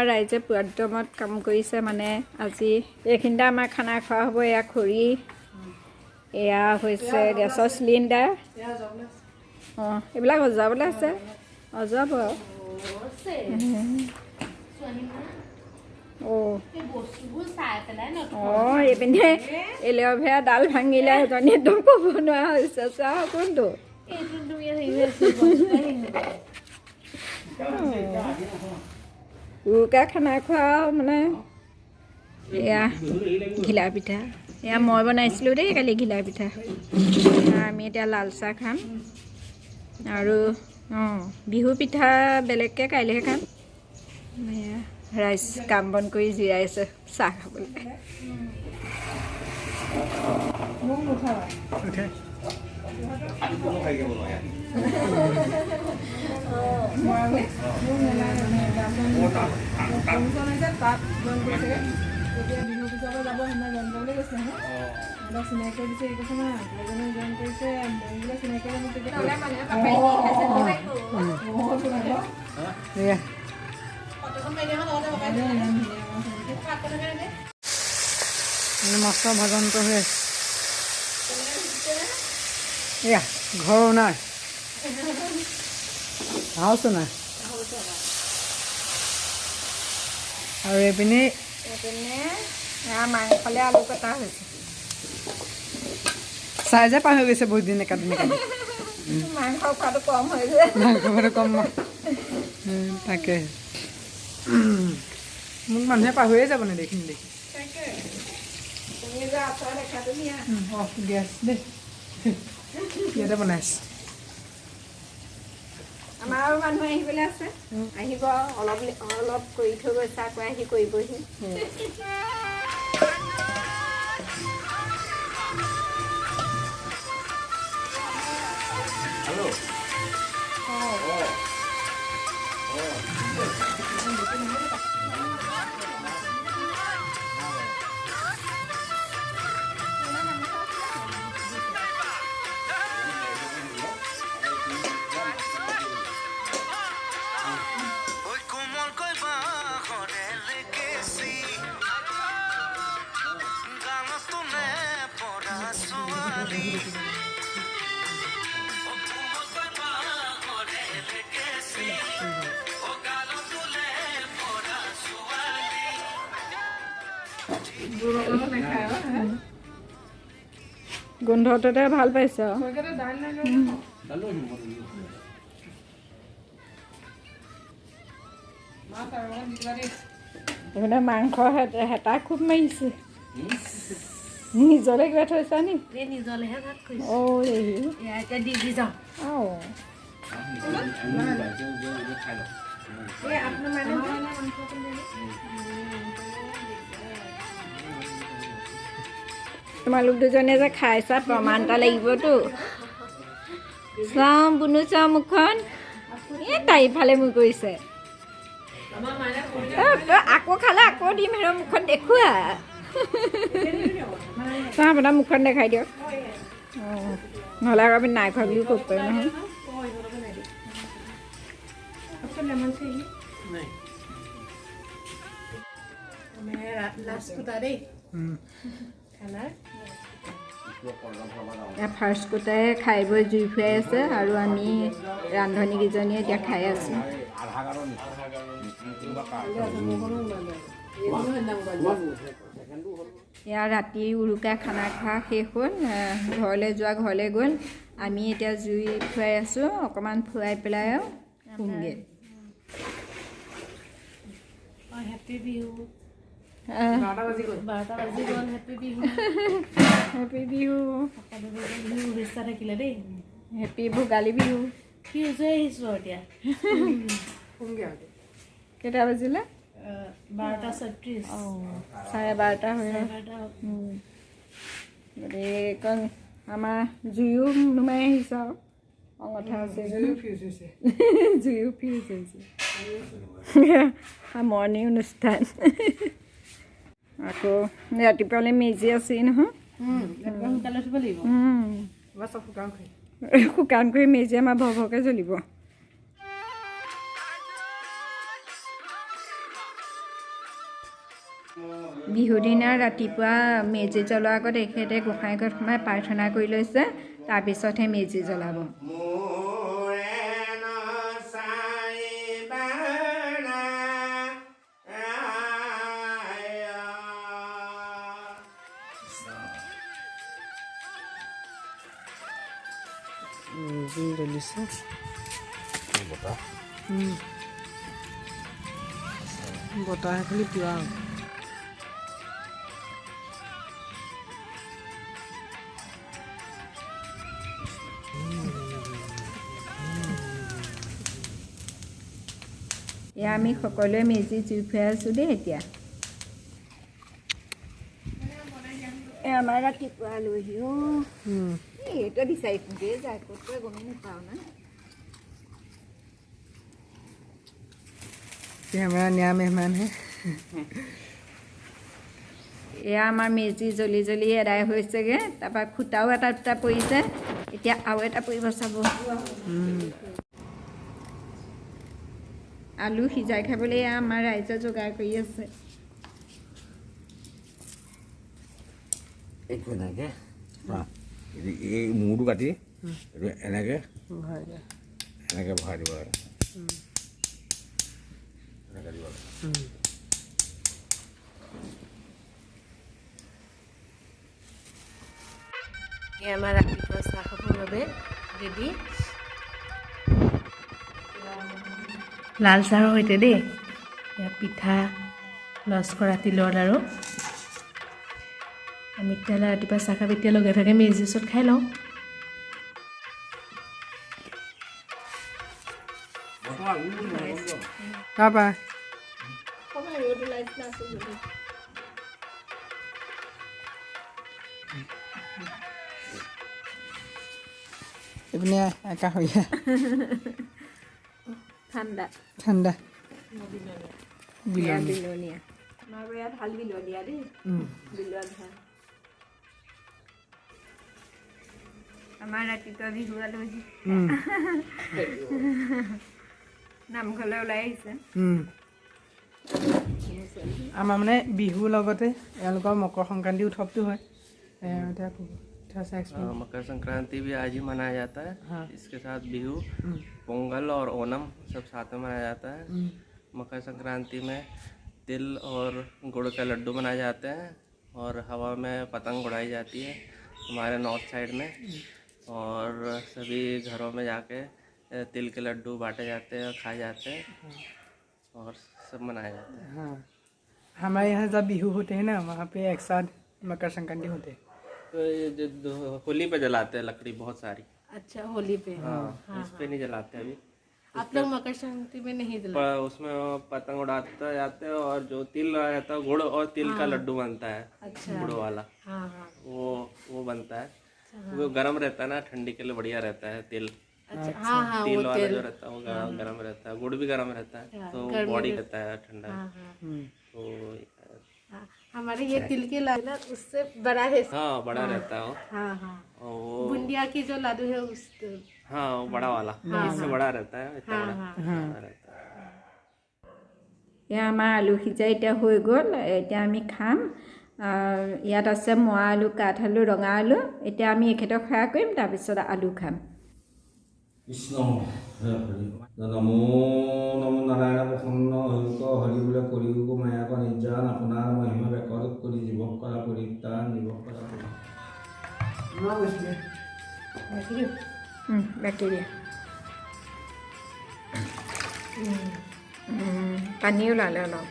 আমাৰ ৰাইজে পুৰাদ্যমত কাম কৰিছে মানে আজি এইখিনিতে আমাৰ খানা খোৱা হ'ব এয়া খৰি এয়া হৈছে গেছৰ চিলিণ্ডাৰ অঁ এইবিলাক সজাবলৈ আছে সজাব অঁ এইপিনে এল'ভেৰা ডাল ভাঙিলে এজনী একদম ক'ব নোৱাৰা হৈছে চোৱা কোনটো উৰুকা খানা খোৱা মানে এয়া ঘিলা পিঠা এয়া মই বনাইছিলোঁ দেই কালি ঘিলা পিঠা আমি এতিয়া লাল চাহ খাম আৰু অঁ বিহু পিঠা বেলেগকৈ কাইলৈহে খাম এয়া ৰাইজ কাম বন কৰি জিৰাইছে চাহ খাবলৈ বিহু পিছৰ যাব সিদিনা জইন কৰিবলৈ গৈছে নহয় চিনাকি দিছে এই কৈছে না এজনে জইন কৰিছে চিনাকি মস্ত ভজন্ত হৈ আছে এয়া ঘৰো নাই হাউচো নাই আৰু এইপিনে মাংসলে আলু কটা হৈছে চাইজে পাৰ হৈ গৈছে বহুত দিন একাটি নেকাটি মাংস খোৱাটো কম হৈছে মাংস খোৱাটো কম তাকে মোক মানুহে পাহৰিয়ে যাব নে দেখি দেখি গেছ দেই ইয়াতে বনাইছে আমাৰো মানুহ আহিবলৈ আছে আহিব অলপ অলপ কৰি থৈ গৈছে আকৌ আহি কৰিবহি Halo. গোন্ধটোতে ভাল পাইছে এইপিনে মাংস হেতা খুব মাৰিছে নিজলে কিবা থৈছা নি তোমালোক দুজনে যে খাইছা প্ৰমাণ এটা লাগিবতো চাওঁ বুনু চাওঁ মুখখন এই তাই ইফালে মোৰ কৰিছে আকৌ খালে আকৌ দিম হেৰ মুখখন দেখুওৱা চাওঁ আপোনাৰ মুখখন দেখাই দিয়ক অঁ নহ'লে আকৌ আমি নাই খোৱা বুলিও ক'ব পাৰিম নহয় ফাৰ্ষ্ট কোটাই খাই বৈ জুই ফুৰাই আছে আৰু আমি ৰান্ধনীকেইজনীয়ে এতিয়া খাই আছোঁ ইয়াৰ ৰাতি উৰুকা খানা খোৱা শেষ হ'ল ঘৰলৈ যোৱা ঘৰলৈ গ'ল আমি এতিয়া জুই ফুৰাই আছোঁ অকণমান ফুৰাই পেলাই আৰু শুমগৈ হেপী বিহু হেপী বিহু শুভেচ্ছা থাকিলে দেই হেপী ভোগালী বিহু কি হৈছে আহিছোঁ এতিয়া কেইটা বাজিলে 12:36 12:30 হৈ গতিকে আমাৰ জুইও নুমাই আহিছে আৰু অঙঠা আছে জুইও ফিউজ হৈছে সামৰণি অনুষ্ঠান আকৌ ৰাতিপুৱালৈ মেজি আছেই নহয় শুকান কৰি মেজি আমাৰ ভৰভৰকৈ জ্বলিব বিহুৰ দিনা ৰাতিপুৱা মেজি জ্বলোৱাৰ আগত এখেতে গোঁসাই ঘৰত সোমাই প্ৰাৰ্থনা কৰি লৈছে, তাৰপিছতহে মেজি জ্বলাব। বতাহ খালি পুৰা এয়া আমি সকলোৱে মেজি জুই ফুৱাই আছোঁ দেই। এতিয়া আমাৰ ৰাতিপুৱা আলহী এইটো বিচাৰি ফুৰিয়ে যায়, ক'ত গমেই নাপাওঁ না। हमारा नया मेहमान है। এয়া আমাৰ মেজি জ্বলি জ্বলি এদাই হৈছেগৈ, তাৰপৰা খুটাও এটা দুটা পৰিছে, এতিয়া আৰু এটা পৰিব চাব। আলু সিজাই খাবলৈ এয়া আমাৰ ৰাইজে যোগাৰ কৰি আছে। এই মূৰটো কাটি এনেকৈ এনেকৈ ভৰাই দিব লাগে। আমাৰ ৰাতিপুৱা চাহ খাবৰ বাবে ৰেডি। লাল চাহৰ সৈতে দেই, পিঠা লস্কৰা তিলৰ লাড়ু। আমি তেতিয়াহ'লে ৰাতিপুৱা চাহ খাব এতিয়া লগে ভাগে মেজিৰ ওচৰত খাই লওঁ। তাৰপৰা এইপিনে কাষৰীয়া ঠাণ্ডা ঠাণ্ডা বিলনীয়া। আমাৰ ইয়াত ভাল বিলনীয়া দেই, বিলত ভাল। আমাৰ ৰাতিপুৱা বিহু আলহী নামঘৰলৈ ওলাই আহিছে। আমাৰ মানে বিহুৰ লগতে এওঁলোকৰ মকৰ সংক্ৰান্তি উৎসৱটো হয়। मकर संक्रांति भी आज ही मनाया जाता है। हाँ। इसके साथ बिहू, पोंगल और ओणम सब साथ में मनाया जाता है। मकर संक्रांति में तिल और गुड़ के लड्डू बनाए जाते हैं और हवा में पतंग उड़ाई जाती है हमारे नॉर्थ साइड में, और सभी घरों में जाके तिल के लड्डू बांटे जाते हैं और खाए जाते हैं और सब मनाए जाते हैं। हाँ, हमारे यहाँ जब बिहू होते हैं ना, वहाँ पे एक साथ मकर संक्रांति होते हैं। तो ये जो होली पे जलाते हैं लकड़ी बहुत सारी। अच्छा, होली पे। हाँ, इस पे नहीं जलाते अभी। आप लोग मकर संक्रांति में नहीं जलाते? उसमें पतंग उड़ाते जाते हैं और जो तिल रहता है, गुड़ और तिल का लड्डू बनता है। अच्छा। गुड़ वाला हाँ हाँ। वो बनता है। वो गरम रहता है ना, ठंडी के लिए बढ़िया रहता है तिल। अच्छा, हाँ हाँ, तिल वो वाला तेल। जो रहता है वो गरम रहता है, गुड़ भी गरम रहता है, तो बॉडी रहता है ठंडा। हाँ हाँ तो हाँ, हमारे ये तिल के लाडू ना उससे बड़ा है। हाँ, बड़ा रहता है वो। हाँ हाँ, और वो बुंदिया की जो लाडू है उस। हाँ, वो बड़ा वाला इससे बड़ा रहता है, इतना बड़ा रहता है। এয়া আমাৰ আলু সিজাই এতিয়া হৈ গ'ল, এতিয়া আমি খাম। ইয়াত আছে মোৱা আলু, কাঠ আলু, ৰঙা আলু। এতিয়া আমি এখেতক সেৱা কৰিম, তাৰপিছত আলু খাম। কৃষ্ণ নমো নমো নাৰায়ণ প্ৰসন্ন হৰিক হৰি বোলে কৰিক মায়াক নিৰ্যান আপোনাৰ মহিমা বেকত কৰি জীৱক কৰা পৰিত্ৰাণ জীৱক কৰা বাকী দিয়া পানী ওলালে অলপ।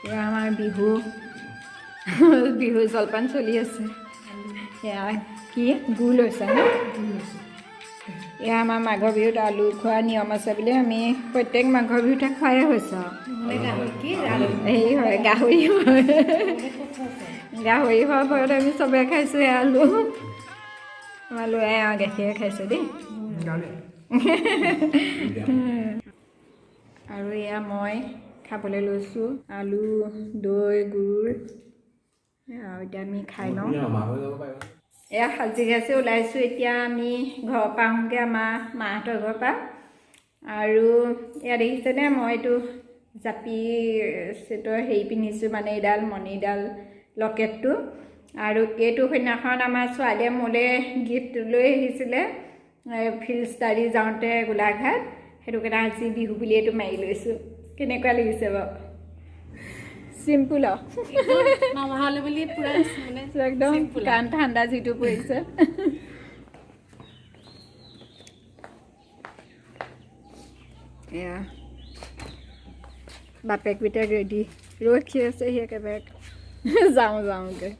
এয়া আমাৰ বিহু বিহু জলপান চলি আছে। এয়া কি গুড় লৈছে ন? এয়া আমাৰ মাঘৰ বিহুত আলু খোৱা নিয়ম আছে বুলি আমি প্ৰত্যেক মাঘৰ বিহুতে খোৱাই হৈছে আৰু। হেৰি হয়, গাহৰি হয়, গাহৰি হোৱাৰ ভয়ত আমি চবে খাইছোঁ এয়া আলু। আমাৰ ল'ৰাই আৰু গাখীৰে খাইছে দেই। আৰু এয়া মই খাবলৈ লৈছোঁ আলু, দৈ, গুড় এতিয়া আমি খাই লওঁ মামা হৈ যাব পাৰিব এয়া সাজি কাচি ওলাইছোঁ এতিয়া আমি ঘৰৰ পৰা আহোঁগৈ আমাৰ মাহঁতৰ ঘৰৰ পৰা আৰু এয়া দেখিছেনে মই এইটো জাপি ছেটৰ হেৰি পিন্ধিছোঁ মানে এইডাল মণিডাল লকেটটো আৰু এইটো সেইদিনাখন আমাৰ ছোৱালীয়ে মোলৈ গিফ্ট লৈ আহিছিলে ফিল্ড ষ্টাডি যাওঁতে গোলাঘাট সেইটো কাৰণে আজি বিহু বুলি এইটো মাৰি লৈছোঁ কেনেকুৱা লাগিছে বাৰু চিম্পুল मामा वाले बोलिए पूरा मैंने একদম কাণ ঠাণ্ডা যিটো পৰিছে এয়া বাপেক পিতেক ৰেডি ৰখি আছে সি একেবাৰে যাওঁগৈ